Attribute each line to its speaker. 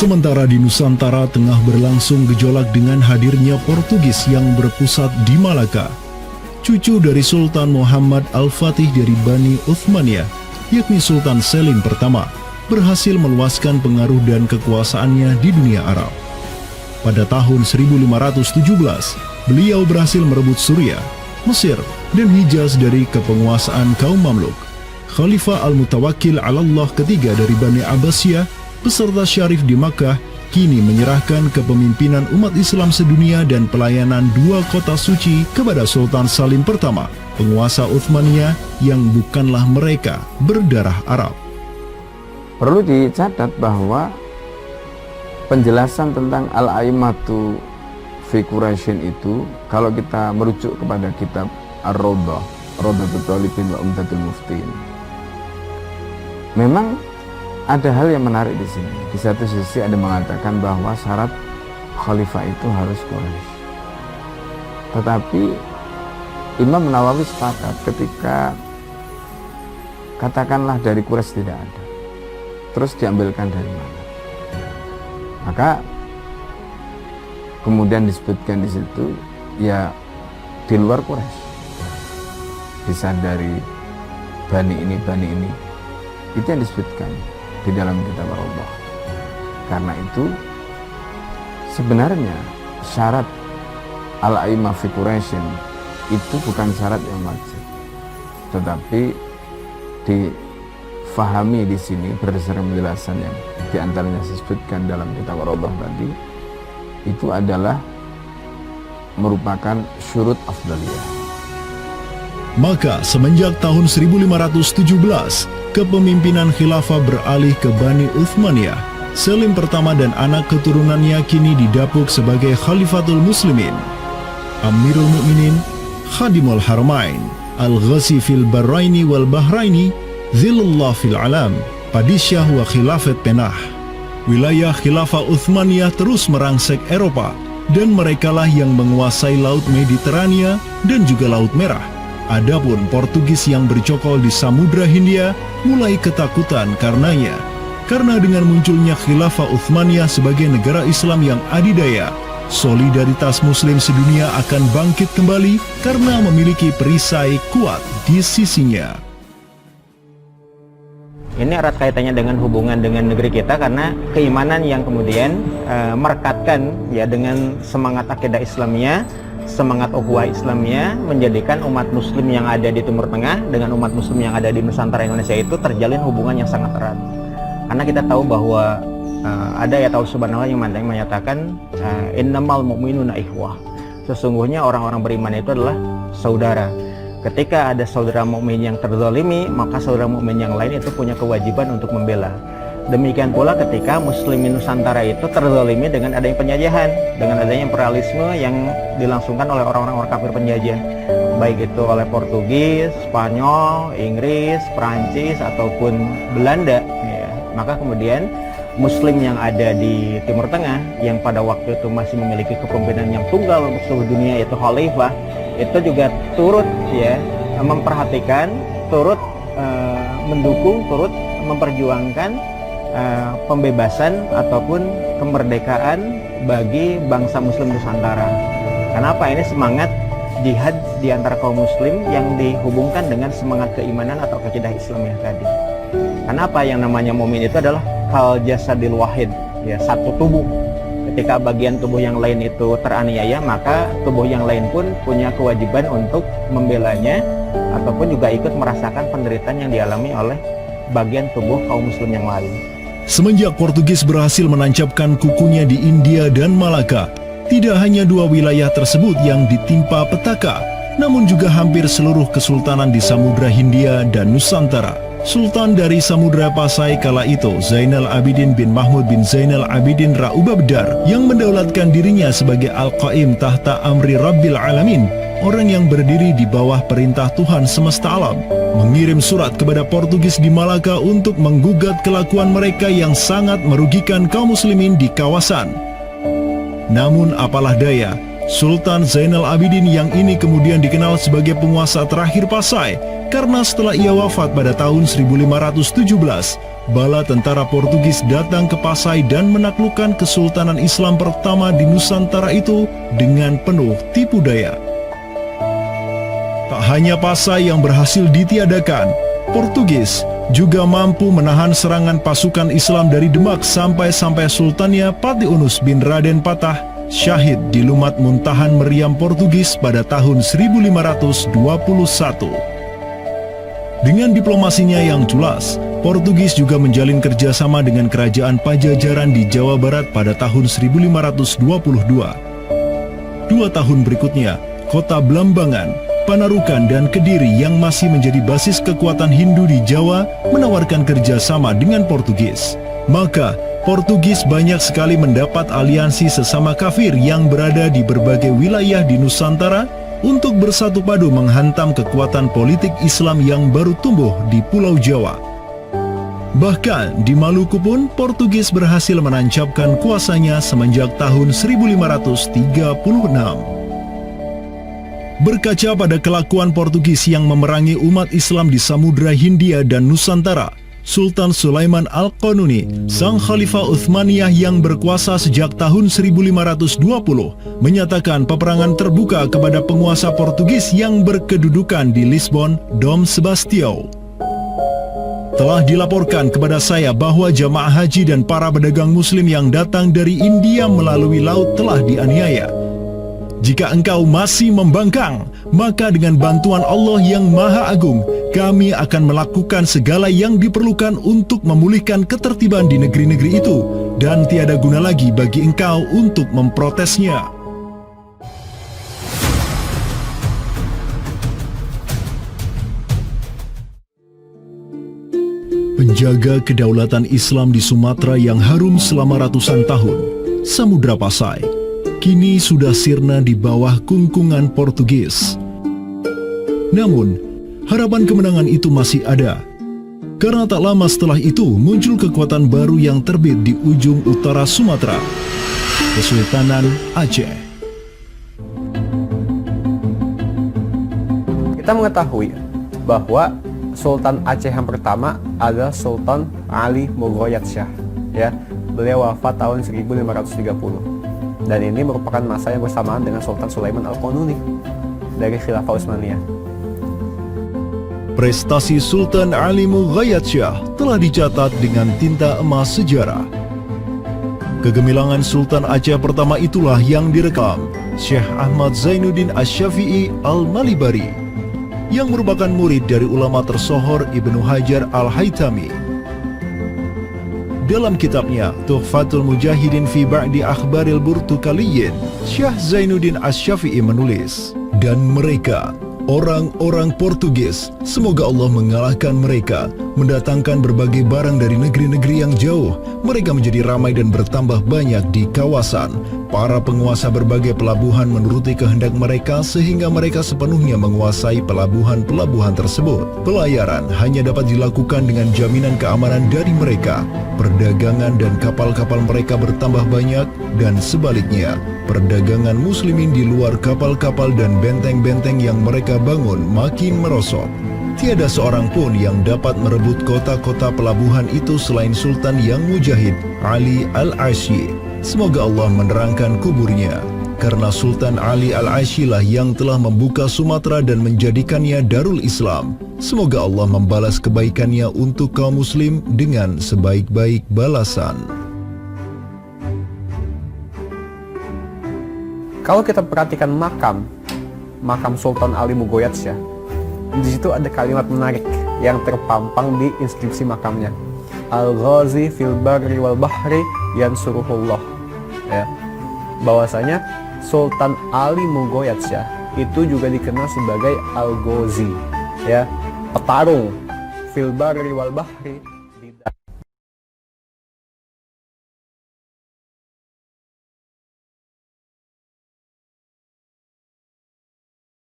Speaker 1: Sementara di Nusantara tengah berlangsung gejolak dengan hadirnya Portugis yang berpusat di Malaka. Cucu dari Sultan Muhammad Al-Fatih dari Bani Uthmaniyah, yakni Sultan Selim pertama, berhasil meluaskan pengaruh dan kekuasaannya di dunia Arab. Pada tahun 1517, beliau berhasil merebut Suriah, Mesir, dan Hijaz dari kepenguasaan kaum Mamluk. Khalifah Al-Mutawakkil 'alallah ketiga dari Bani Abbasiyah beserta Syarif di Makkah kini menyerahkan kepemimpinan umat Islam sedunia dan pelayanan dua kota suci kepada Sultan Salim pertama, penguasa Uthmaniyah yang bukanlah mereka berdarah Arab.
Speaker 2: Perlu dicatat bahwa penjelasan tentang Al-A'immatu fi Quraisyin itu, kalau kita merujuk kepada kitab Ar-Rawdah, Rawdatul Thalibin wa Umdatul Muftiin, memang ada hal yang menarik di sini. Di satu sisi ada mengatakan bahwa syarat khalifah itu harus Quraisy. Tetapi Imam Nawawi sepakat ketika katakanlah dari Quraisy tidak ada, terus diambilkan dari mana? Maka kemudian disebutkan di situ ya di luar Quraisy. Bisa dari bani ini, itu yang disebutkan di dalam kitab Allah. Karena itu sebenarnya syarat al-a'immah fi Quraisyin itu bukan syarat yang wajib, tetapi difahami di sini berdasarkan penjelasan yang diantaranya disebutkan dalam kitab Allah tadi, itu adalah merupakan syurut afdaliyah.
Speaker 1: Maka semenjak tahun 1517, kepemimpinan khilafah beralih ke Bani Uthmaniyah. Selim pertama dan anak keturunannya kini didapuk sebagai Khalifatul Muslimin. Amirul Mukminin, Khadimul Haramain, Al-Ghazi fil Barraini wal Bahraini, Zilullah fil Alam, Padisyah wa Khilafat Penah. Wilayah khilafah Uthmaniyah terus merangsek Eropa, dan merekalah yang menguasai Laut Mediterania dan juga Laut Merah. Adapun Portugis yang bercokol di Samudra Hindia mulai ketakutan karenanya. Karena dengan munculnya khilafah Uthmaniyah sebagai negara Islam yang adidaya, solidaritas Muslim sedunia akan bangkit kembali karena memiliki perisai kuat di sisinya.
Speaker 3: Ini erat kaitannya dengan hubungan dengan negeri kita, karena keimanan yang kemudian merekatkan ya dengan semangat akidah Islamiyah, semangat ukhuwah Islamiyah, menjadikan umat muslim yang ada di Timur Tengah dengan umat muslim yang ada di Nusantara Indonesia itu terjalin hubungan yang sangat erat. Karena kita tahu bahwa ada ayat Allah Subhanahu wa ta'ala yang menyatakan innamal mu'minuna ikhwah. Sesungguhnya orang-orang beriman itu adalah saudara. Ketika ada saudara mukmin yang terzalimi, maka saudara mukmin yang lain itu punya kewajiban untuk membela. Demikian pula ketika muslimin Nusantara itu terzalimi dengan adanya penjajahan, dengan adanya imperialisme yang dilangsungkan oleh orang-orang kafir penjajah, baik itu oleh Portugis, Spanyol, Inggris, Perancis ataupun Belanda ya. Maka kemudian muslim yang ada di Timur Tengah yang pada waktu itu masih memiliki kepemimpinan yang tunggal untuk seluruh dunia, yaitu khalifah, itu juga turut ya memperhatikan, turut mendukung, turut memperjuangkan pembebasan ataupun kemerdekaan bagi bangsa muslim Nusantara. Kenapa? Ini semangat jihad di antara kaum muslim yang dihubungkan dengan semangat keimanan atau akidah Islamiyah tadi. Kenapa? Yang namanya mukmin itu adalah kal jasadil wahid, ya, satu tubuh. Ketika bagian tubuh yang lain itu teraniaya, maka tubuh yang lain pun punya kewajiban untuk membelanya ataupun juga ikut merasakan penderitaan yang dialami oleh bagian tubuh kaum muslim yang lain.
Speaker 1: Semenjak Portugis berhasil menancapkan kukunya di India dan Malaka, tidak hanya dua wilayah tersebut yang ditimpa petaka, namun juga hampir seluruh kesultanan di Samudra Hindia dan Nusantara. Sultan dari Samudra Pasai kala itu, Zainal Abidin bin Mahmud bin Zainal Abidin Ra'ubabdar, yang mendaulatkan dirinya sebagai Al-Qaim tahta Amri Rabbil Alamin, orang yang berdiri di bawah perintah Tuhan semesta alam, mengirim surat kepada Portugis di Malaka untuk menggugat kelakuan mereka yang sangat merugikan kaum muslimin di kawasan. Namun apalah daya, Sultan Zainal Abidin yang ini kemudian dikenal sebagai penguasa terakhir Pasai, karena setelah ia wafat pada tahun 1517, bala tentara Portugis datang ke Pasai dan menaklukkan Kesultanan Islam pertama di Nusantara itu dengan penuh tipu daya. Tak hanya Pasai yang berhasil ditiadakan, Portugis juga mampu menahan serangan pasukan Islam dari Demak sampai Sultannya Patiunus bin Raden Patah syahid di Lumat Muntahan Meriam Portugis pada tahun 1521. Dengan diplomasinya yang culas, Portugis juga menjalin kerjasama dengan kerajaan Pajajaran di Jawa Barat pada tahun 1522. 2 tahun berikutnya, kota Blambangan, Panarukan dan Kediri yang masih menjadi basis kekuatan Hindu di Jawa menawarkan kerjasama dengan Portugis. Maka, Portugis banyak sekali mendapat aliansi sesama kafir yang berada di berbagai wilayah di Nusantara untuk bersatu padu menghantam kekuatan politik Islam yang baru tumbuh di Pulau Jawa. Bahkan di Maluku pun Portugis berhasil menancapkan kuasanya semenjak tahun 1536. Berkaca pada kelakuan Portugis yang memerangi umat Islam di Samudra Hindia dan Nusantara, Sultan Sulaiman Al-Qanuni, sang Khalifah Uthmaniyah yang berkuasa sejak tahun 1520, menyatakan peperangan terbuka kepada penguasa Portugis yang berkedudukan di Lisbon, Dom Sebastião. Telah dilaporkan kepada saya bahwa jamaah haji dan para pedagang muslim yang datang dari India melalui laut telah dianiaya. Jika engkau masih membangkang, maka dengan bantuan Allah yang Maha Agung, kami akan melakukan segala yang diperlukan untuk memulihkan ketertiban di negeri-negeri itu, dan tiada guna lagi bagi engkau untuk memprotesnya. Penjaga kedaulatan Islam di Sumatera yang harum selama ratusan tahun, Samudra Pasai, kini sudah sirna di bawah kungkungan Portugis. Namun, harapan kemenangan itu masih ada. Karena tak lama setelah itu muncul kekuatan baru yang terbit di ujung utara Sumatera, Kesultanan Aceh.
Speaker 4: Kita mengetahui bahwa Sultan Aceh yang pertama adalah Sultan Ali Mughayat Shah. Ya, beliau wafat tahun 1530. Dan ini merupakan masa yang bersamaan dengan Sultan Sulaiman Al-Qanuni dari Khilafah Utsmaniyah.
Speaker 1: Prestasi Sultan Ali Mughayat Shah telah dicatat dengan tinta emas sejarah. Kegemilangan Sultan Aceh pertama itulah yang direkam Syekh Ahmad Zainuddin Asy-Syafi'i Al-Malibari, yang merupakan murid dari ulama tersohor Ibnu Hajar Al-Haytami. Dalam kitabnya Tuhfatul Mujahidin fi Ba'di Akhbaril Burtukaliyin, Syekh Zainuddin Asy-Syafi'i menulis, dan mereka, orang-orang Portugis, semoga Allah mengalahkan mereka, mendatangkan berbagai barang dari negeri-negeri yang jauh. Mereka menjadi ramai dan bertambah banyak di kawasan. Para penguasa berbagai pelabuhan menuruti kehendak mereka sehingga mereka sepenuhnya menguasai pelabuhan-pelabuhan tersebut. Pelayaran hanya dapat dilakukan dengan jaminan keamanan dari mereka. Perdagangan dan kapal-kapal mereka bertambah banyak, dan sebaliknya, perdagangan muslimin di luar kapal-kapal dan benteng-benteng yang mereka bangun makin merosot. Tiada seorang pun yang dapat merebut kota-kota pelabuhan itu selain Sultan yang mujahid, Ali Al-Asy. Semoga Allah menerangkan kuburnya, karena Sultan Ali Al-Asy lah yang telah membuka Sumatera dan menjadikannya Darul Islam. Semoga Allah membalas kebaikannya untuk kaum muslim dengan sebaik-baik balasan.
Speaker 4: Kalau kita perhatikan makam Sultan Ali Mughayat Shah, di situ ada kalimat menarik yang terpampang di inskripsi makamnya. Al-Ghazi fil barri wal bahri yansuruhullah. Ya, bahwasanya Sultan Ali Mughayat Shah itu juga dikenal sebagai Al-Ghazi, ya, petarung fil barri wal bahri